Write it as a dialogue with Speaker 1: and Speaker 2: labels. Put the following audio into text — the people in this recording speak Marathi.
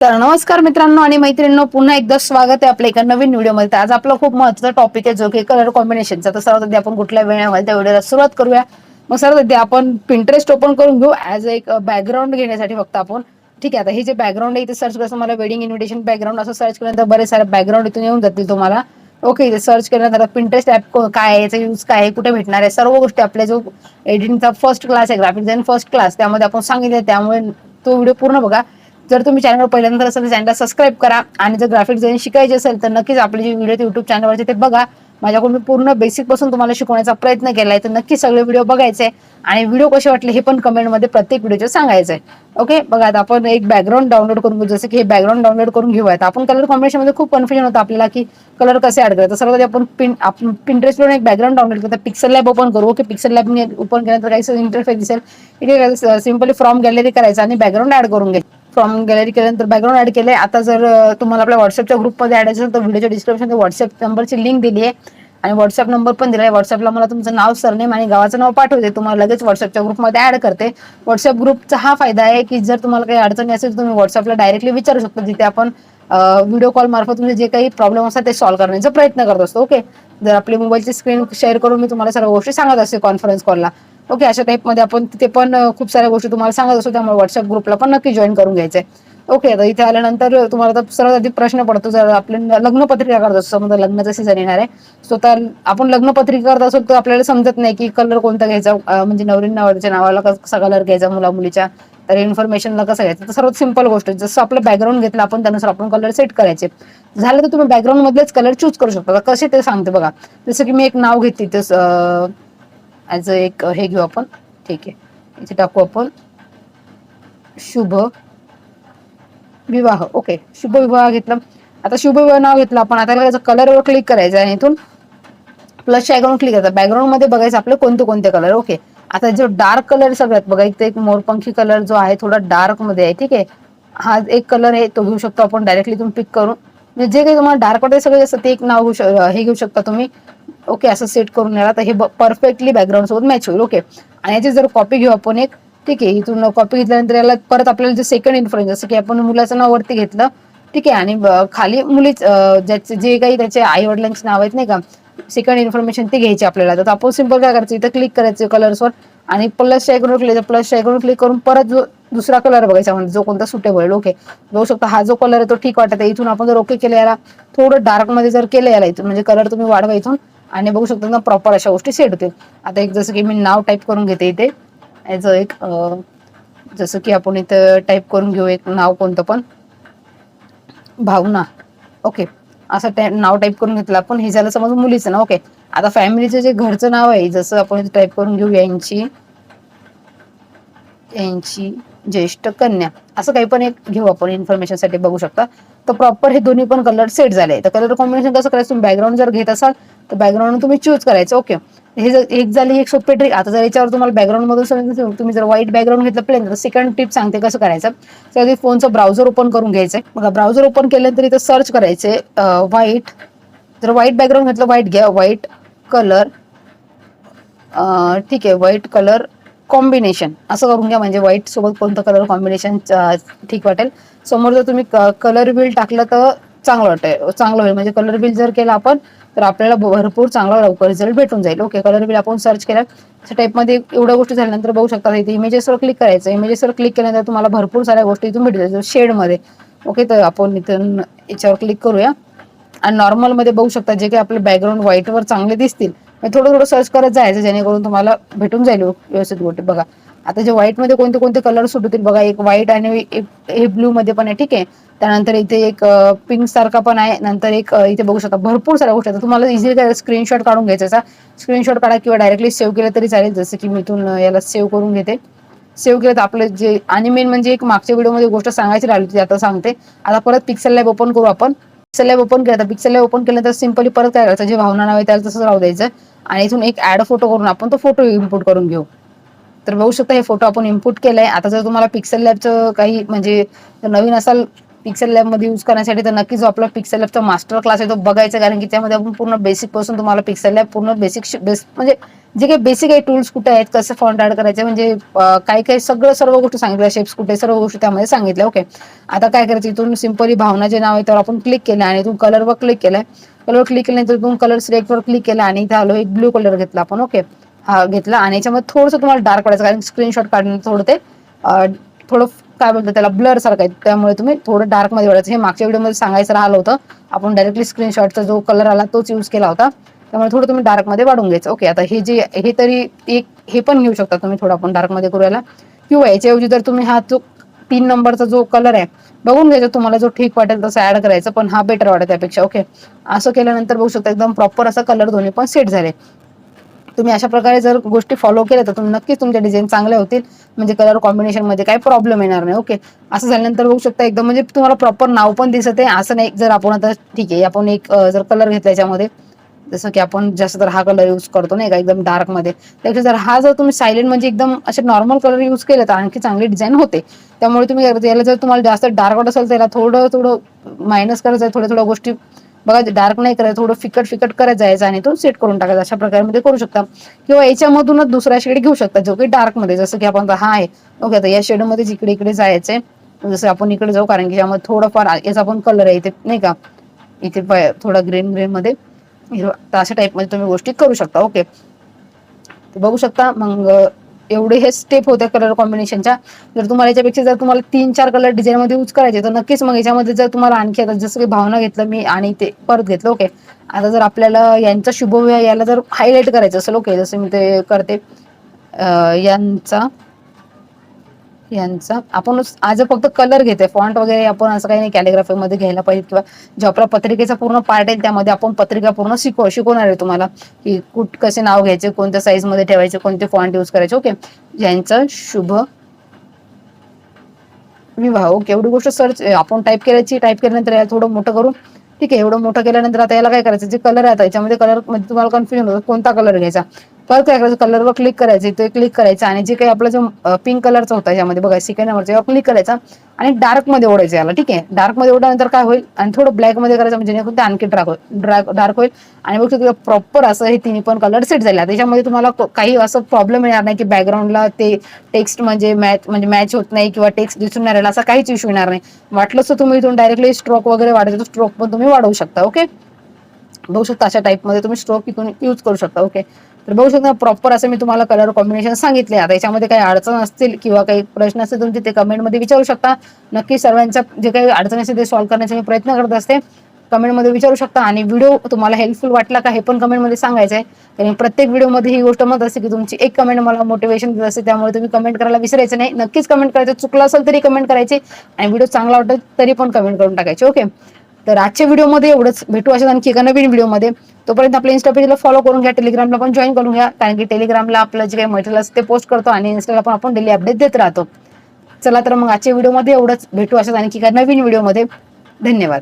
Speaker 1: तर नमस्कार मित्रांनो आणि मैत्रिणींनो, पुन्हा एकदा स्वागत आहे आपल्या एका नवीन व्हिडिओमध्ये. तर आज आपला खूप महत्त्वाचा टॉपिक आहे जो की कलर कॉम्बिनेशनचा. तर सर्वात आधी आपण कुठल्या वेळेमध्ये त्या व्हिडिओला सुरुवात करूया. मग सर्वात आधी आपण पिंटरेस्ट ओपन करून घेऊ ऍज एक बॅकग्राऊंड घेण्यासाठी फक्त आपण. ठीक आहे, आता हे जे बॅकग्राऊंड आहे इथे सर्च करायचं मला, वेडिंग इन्व्हिटेशन बॅकग्राऊंड असं सर्च केल्यानंतर बरेच सारे बॅकग्राऊंड इथून येऊन जातील तुम्हाला. ओके, इथे सर्च केल्यानंतर पिंटरेस्ट ऍप काय आहे, याचा यूज काय आहे, कुठे भेटणार आहे, सर्व गोष्टी आपल्या जो एडिटिंगचा फर्स्ट क्लास आहे, ग्राफिक डिझाईन फर्स्ट क्लास, त्यामध्ये आपण सांगितलं. त्यामुळे तो व्हिडिओ पूर्ण बघा. जर तुम्ही चॅनलवर पहिल्यांदा असेल तर चॅनलला सबस्क्राईब करा आणि जर ग्राफिक डिझाईन शिकायचे असेल तर नक्कीच आपले जे व्हिडिओ युट्यूब चॅनलवरचे ते बघा. माझ्याकडून मी पूर्ण बेसिक पासून तुम्हाला शिकवण्याचा प्रयत्न केलाय, तर नक्की सगळे व्हिडिओ बघायचे आणि व्हिडिओ कसे वाटले हे पण कमेंटमध्ये प्रत्येक व्हिडिओचे सांगायचंय. ओके, बघा आता आपण एक बॅकग्राऊंड डाउनलोड करून घेऊ. जसं की हे बॅकग्राऊंड डाउनलोड करून घेऊयात आपण. कलर कॉम्बिनेशनमध्ये खूप कन्फ्युजन होतं आपल्याला की कलर कसे ऍड करायचं. सर्वात आपण पिंटरेस्टवरून एक बॅकग्राऊंड डाउनलोड करतो. पिक्सल लॅब ओपन करू. ओके, पिक्सल लॅब ओपन केल्यानंतर काही इंटरफेस दिसेल. इथे सिंपली फ्रॉम गॅलरी करायचं आणि बॅकग्राऊंड ऍड करून घ्यायचं. फ्रॉम गॅलरी केल्यानंतर बॅकग्राऊंड ऍड केले. आता जर तुम्हाला आपल्या व्हॉट्सअपच्या ग्रुपमध्ये ऍड असेल तर व्हिडिओच्या डिस्क्रिप्शन व्हॉट्सअप नंबरची लिंक दिली आहे आणि व्हॉट्सअप नंबर पण दिलाय. व्हॉट्सअपला मला तुमचं नाव, सरनेम आणि गावाचं नाव पाठवते, तुम्हाला लगेच व्हॉट्सअपच्या ग्रुपमध्ये ऍड करते. व्हॉट्सअप ग्रुपचा हा फायदा आहे की जर तुम्हाला काही अडचणी असेल तुम्ही व्हॉट्सअपला डायरेक्टली विचारू शकता, जिथे आपण व्हिडिओ कॉल मार्फत तुमचे जे काही प्रॉब्लेम असतात ते सॉल्व्ह करण्याचा प्रयत्न करत असतो. ओके, जर आपली मोबाईलची स्क्रीन शेअर करून मी तुम्हाला सर्व गोष्टी सांगत असते कॉन्फरन्स कॉलला. ओके, अशा टाईपमध्ये आपण तिथे पण खूप साऱ्या गोष्टी तुम्हाला सांगत असतो. त्यामुळे व्हॉट्सअप ग्रुपला पण नक्की जॉईन करून घ्यायचंय. ओके, आता इथे आल्यानंतर तुम्हाला तर सर्वात आधी प्रश्न पडतो, जर आपल्या लग्नपत्रिका करत असतो, समजा लग्नाचा सीझन येणार आहे, स्वतः आपण लग्नपत्रिका करत असतो तर आपल्याला समजत नाही की कलर कोणता घ्यायचा, म्हणजे नवरीच्या नावाला कसा कलर घ्यायचा, मुला मुलीच्या तर इन्फॉर्मेशनला कसं घ्यायचं. तर सर्वात सिंपल गोष्ट, जसं आपलं बॅकग्राऊंड घेतलं आपण त्यानुसार आपण कलर सेट करायचे. झालं तर तुम्ही बॅकग्राऊंड मधलेच कलर चूज करू शकता. कसे ते सांगते बघा. जसं की मी एक नाव घेतली, तर ऍज एक हे घेऊ आपण. ठीक आहे, इथे टाकू आपण शुभ विवाह. ओके, शुभ विवाह घेतलं. आता शुभ विवाह नाव घेतलं आपण. आता कलरवर क्लिक करायचं आणि इथून प्लसच्या आयकॉनवर क्लिक करायचं. बॅकग्राऊंड मध्ये बघायचं आपले कोणते कोणते कलर. ओके, आता जो डार्क कलर सगळ्यात बघा, इथे एक मोरपंखी कलर जो आहे थोडा डार्क मध्ये आहे. ठीक आहे, हा एक कलर आहे, तो घेऊ शकतो आपण डायरेक्टली इथून पिक करून. म्हणजे जे काही तुम्हाला डार्क मध्ये सगळे असतं ते एक नाव हे घेऊ शकता तुम्ही. ओके, असं सेट करून याला तर हे परफेक्टली बॅकग्राऊंड सोबत मॅच होईल. ओके, आणि याची जर कॉपी घेऊ आपण एक. ठीक आहे, इथून कॉपी घेतल्यानंतर याला परत आपल्याला जे सेकंड इन्फॉर्मेशन, जसं की आपण मुलाचं नाव वरती घेतलं. ठीक आहे, आणि खाली मुलीच ज्याचे जे काही त्याचे आई वडिलांचे नाव आहेत नाही का, सेकंड इन्फॉर्मेशन ते घ्यायची आपल्याला. तर आपण सिंपल काय करायचं, इथं क्लिक करायचं कलर्सवर आणि प्लसच्या आयकॉनवर क्लिक करून परत जो दुसरा कलर बघायचा, म्हणजे जो कोणता सुटेबल. ओके, बघू शकता हा जो कलर आहे तो ठीक वाटत आहे. इथून आपण जर ओके केलं, याला थोडं डार्क मध्ये जर केलं याला इथून, म्हणजे कलर तुम्ही वाढवा इथून आणि बघू शकता ना प्रॉपर अशा गोष्टी सेट होतील. आता एक जसं की मी नाव टाईप करून घेते इथे ॲज एक, जसं की आपण इथं टाईप करून घेऊ एक नाव कोणतं पण, भावना. ओके, असं नाव टाईप करून घेतलं आपण. हे झालं समज मुलीचं नाव. ओके, आता फॅमिलीचं जे घरचं नाव आहे, जसं आपण टाईप करून घेऊ यांची ज्येष्ठ कन्या, असं काही पण एक घेऊ आपण इन्फॉर्मेशन साठी. बघू शकता तर प्रॉपर हे दोन्ही पण कलर सेट झाले. तर कलर कॉम्बिनेशन कसं करायचं, तुम्ही बॅकग्राऊंड जर घेत असाल तर बॅकग्राऊंड तुम्ही चूज करायचं. ओके, हे जर एक झाली एक सोपी ट्रिक. आता जर याच्यावर तुम्हाला बॅकग्राऊंड मधून तुम्ही जर व्हाईट बॅकग्राऊंड घेतलं प्लेन, तर सेकंड टिप सांगते कसं करायचं. तर फोनचं ब्राउझर ओपन करून घ्यायचंय. बघा, ब्राउझर ओपन केल्यानंतर इथं सर्च करायचंय व्हाईट. जर व्हाईट बॅकग्राऊंड घेतलं, व्हाईट घ्या, व्हाईट कलर. ठीक आहे, व्हाईट कलर कॉम्बिनेशन असं करून घ्या, म्हणजे व्हाईट सोबत कोणतं कलर कॉम्बिनेशन ठीक वाटेल. समोर जर तुम्ही कलर बिल टाकलं तर चांगलं होईल. म्हणजे कलर बिल जर केलं आपण तर आपल्याला भरपूर चांगला लवकर रिझल्ट भेटून जाईल. ओके, कलर बिल आपण सर्च केलं टाईपमध्ये एवढ्या गोष्टी झाल्यानंतर बघू शकता इथे इमेजेसवर क्लिक करायचं. इमेजेसवर क्लिक केल्यानंतर तुम्हाला भरपूर साऱ्या गोष्टी इथून भेटतील शेडमध्ये. ओके, तर आपण इथून याच्यावर क्लिक करूया आणि नॉर्मल मध्ये बघू शकता जे काही आपले बॅकग्राऊंड व्हाईटवर चांगले दिसतील. थोडं थोडं सर्च करत जायचं जेणेकरून तुम्हाला भेटून जाईल व्यवस्थित गोष्टी. बघा, आता जे व्हाईट मध्ये कोणते कोणते कलर सुट होतील बघा. एक व्हाईट आणि हे ब्लू मध्ये पण आहे. ठीक आहे, त्यानंतर इथे एक पिंक सारखा पण आहे. नंतर एक इथे बघू शकता भरपूर साऱ्या गोष्टी. तुम्हाला इझिली स्क्रीनशॉट काढून घ्यायचा. स्क्रीनशॉट काढा किंवा डायरेक्टली सेव्ह केलं तरी चालेल. जसं की मी इथून याला सेव्ह करून घेते. सेव्ह केलं तर आपलं जे, आणि मेन म्हणजे एक मागच्या व्हिडिओमध्ये गोष्ट सांगायची राहिली होती, आता सांगते. आता परत पिक्सल लॅब ओपन करू आपण. पिक्सल लॅब ओपन केलं तर पिक्सल लॅब ओपन केलं तर सिंपली परत काय करायचं, जे भावना नाव आहे त्याला तसंच राहू द्यायचं आणि इथून एक ऍड फोटो करून आपण तो फोटो इम्पोर्ट करून घेऊ. तर बघू शकता हे फोटो आपण इम्पोर्ट केलाय. आता जर तुम्हाला पिक्सल लॅबचं काही म्हणजे नवीन असाल पिक्सल लॅब मध्ये यूज करण्यासाठी, तर नक्कीच जो आपला पिक्सल लॅबचा मास्टर क्लास आहे तो बघायचा, कारण की त्यामध्ये आपण पूर्ण बेसिक पासून तुम्हाला पिक्सल लॅब पूर्ण बेसिक म्हणजे जे काही बेसिक आहे टूल्स कुठे आहेत, कसं फॉन्ट ऍड करायचे, म्हणजे काय काय सर्व गोष्टी सांगितल्या, शेप्स कुठे, सर्व गोष्टी त्यामध्ये सांगितल्या. ओके, आता काय करायचं, इथून सिंपली भावना जे नाव आहे त्यावर आपण क्लिक केलं आणि इथून कलरवर क्लिक केलाय. कलर क्लिक केल्यानंतर इथून कलर सिलेक्टवर क्लिक केला आणि इथे आलो एक ब्लू कलर घेतला आपण. ओके, हा घेतला आणि याच्यामध्ये थोडंसं तुम्हाला डार्क करायचं, कारण स्क्रीनशॉट काढण्याचं थोडं ते थोडं काय बोलतात त्याला ब्लर सारखं आहे, त्यामुळे तुम्ही थोडं डार्क मध्ये वाढायचं. हे मागच्या व्हिडिओमध्ये सांगायचं राहिलं होतं, आपण डायरेक्टली स्क्रीनशॉटचा जो कलर आला तोच यूज केला होता, त्यामुळे थोडं तुम्ही डार्क मध्ये वाढून घ्यायचं. ओके, आता हे तरी एक हे पण घेऊ शकता तुम्ही, थोडं आपण डार्क मध्ये करूया, किंवा याच्याऐवजी जर तुम्ही हा जो 3 नंबरचा जो कलर आहे बघून घ्यायचा, तुम्हाला जो ठीक वाटेल तसं ऍड करायचं, पण हा बेटर वाटत त्यापेक्षा. ओके, असं केल्यानंतर बघू शकता एकदम प्रॉपर असा कलर दोन्ही पण सेट झाले. तुम्ही अशा प्रकारे जर गोष्टी फॉलो केल्या तर तुम्ही नक्कीच तुमच्या डिझाईन चांगले होतील, म्हणजे कलर कॉम्बिनेशन मध्ये काही प्रॉब्लेम येणार नाही. ओके, असं झाल्यानंतर बघू शकता एकदम म्हणजे तुम्हाला प्रॉपर नाव पण दिसत आहे. असं नाही जर आपण आता ठीक आहे आपण एक जर कलर घेतला याच्यामध्ये, जसं की आपण जास्त तर हा कलर यूज करतो नाही का एकदम डार्क मध्ये, त्यापेक्षा जर हा जर तुम्ही सायलेंट म्हणजे एकदम असे नॉर्मल कलर यूज केले तर आणखी चांगली डिझाईन होते. त्यामुळे तुम्ही याला जर तुम्हाला जास्त डार्क वाटत असेल तर याला थोडं थोडं मायनस करायचं आहे, थोड्या गोष्टी बघा डार्क नाही करायचं, थोडं फिकट करत जायचं आणि तो सेट करून टाकायचा. अशा प्रकारे करू शकता, किंवा याच्यामधूनच दुसरा शेड घेऊ शकता जो की डार्क मध्ये, जसं की आपण हा आहे. ओके, आता या शेड मध्ये इकडे इकडे जायचंय, जसं आपण इकडे जाऊ, कारण की यामध्ये थोडंफार याचा पण कलर आहे इथे नाही का, इथे थोडा ग्रीन मध्ये तर अशा टाइप मध्ये तुम्ही गोष्टी करू शकता. ओके, बघू शकता मग एवढे हे स्टेप होते कलर कॉम्बिनेशनच्या. जर तुम्हाला याच्यापेक्षा जर तुम्हाला 3-4 कलर डिझाईन मध्ये यूज करायचे तर नक्कीच मग याच्यामध्ये जर तुम्हाला आणखी आता जसं की भावना घेतलं मी आणि ते परत घेतलं. ओके, आता जर आपल्याला यांचा शुभविवाह याला जर हायलाइट करायचं असेल, ओके, जसं मी ते करते यांचा आपण आज फक्त कलर घेते, फॉन्ट वगैरे आपण असं काही नाही कॅलिग्राफी मध्ये घ्यायला पाहिजे, किंवा जो आपला पत्रिकेचा पूर्ण पार्ट आहे त्यामध्ये आपण पत्रिका पूर्ण शिकवणार आहे तुम्हाला, की कसे नाव घ्यायचे, कोणत्या साईज मध्ये ठेवायचे, कोणते फॉन्ट यूज करायचे. ओके, यांचा शुभ विवाह. ओके, एवढी गोष्ट सर्च आपण टाईप केल्यानंतर याला थोडं मोठं करू. ठीक आहे, एवढं मोठं केल्यानंतर आता याला काय करायचं, जे कलर आहे याच्यामध्ये कलर मध्ये तुम्हाला कन्फ्युजन होतं कोणता कलर घ्यायचा. परत काय करायचं, कलरवर क्लिक करायचं, इथे क्लिक करायचं आणि जे काही आपला जो पिंक कलरचा होता याच्यामध्ये बघा सेकंड नंबरचा, क्लिक करायचा आणि डार्क मध्ये ओढायचं याला. ठीक आहे, डार्क मध्ये ओढल्यानंतर काय होईल, आणि थोडं ब्लॅक मध्ये करायचं म्हणजे जेणेकरून ते आणखी डार्क होईल आणि बघ तुम्ही प्रॉपर असं हे तिन्ही पण कलर सेट झाले. त्याच्यामध्ये तुम्हाला काही असं प्रॉब्लेम येणार नाही की बॅकग्राऊंडला ते टेक्स्ट म्हणजे मॅच होत नाही किंवा टेक्स्ट दिसून नाही राहिला, असा काहीच इश्यू येणार नाही. वाटलं तर तुम्ही इथून डायरेक्टली स्ट्रोक वगैरे वाढवायचं, स्ट्रोक पण तुम्ही वाढवू शकता. ओके, बघू शकता अशा टाइप मध्ये तुम्ही स्ट्रोक इथून यूज करू शकता. ओके, तर बघू शकता प्रॉपर असं मी तुम्हाला कलर कॉम्बिनेशन सांगितले. आता याच्यामध्ये काही अडचण असतील किंवा काही प्रश्न असतील तुमचे ते कमेंटमध्ये विचारू शकता. नक्की सर्वांच्या जे काही अडचणी असतील ते सॉल्व्ह करण्याचा मी प्रयत्न करत असते, कमेंटमध्ये विचारू शकता. आणि व्हिडिओ तुम्हाला हेल्पफुल वाटला का हे पण कमेंटमध्ये सांगायचं आहे, कारण प्रत्येक व्हिडिओमध्ये ही गोष्ट मत असते की तुमची एक कमेंट मला मोटिवेशन देत असते, त्यामुळे तुम्ही कमेंट करायला विसरायचं नाही. नक्कीच कमेंट करायचं, चुकलं असेल तरी कमेंट करायचे आणि व्हिडिओ चांगला वाटत तरी पण कमेंट करून टाकायचे. ओके, तर आजच्या व्हिडिओमध्ये एवढंच, भेटू अशा आणखी एका नवीन व्हिडिओमध्ये. तोपर्यंत आपल्या इन्स्टा पेजला फॉलो करून घ्या, टेलिग्रामला पण जॉईन करून घ्या, कारण की टेलिग्रामला आपलं जे काही मटेरियल असते ते पोस्ट करतो आणि इन्स्टाला पण आपण डेली अपडेट देत राहतो. चला तर मग आजच्या व्हिडिओमध्ये एवढंच, भेटू अशाच आणखी एका नवीन व्हिडिओमध्ये. धन्यवाद.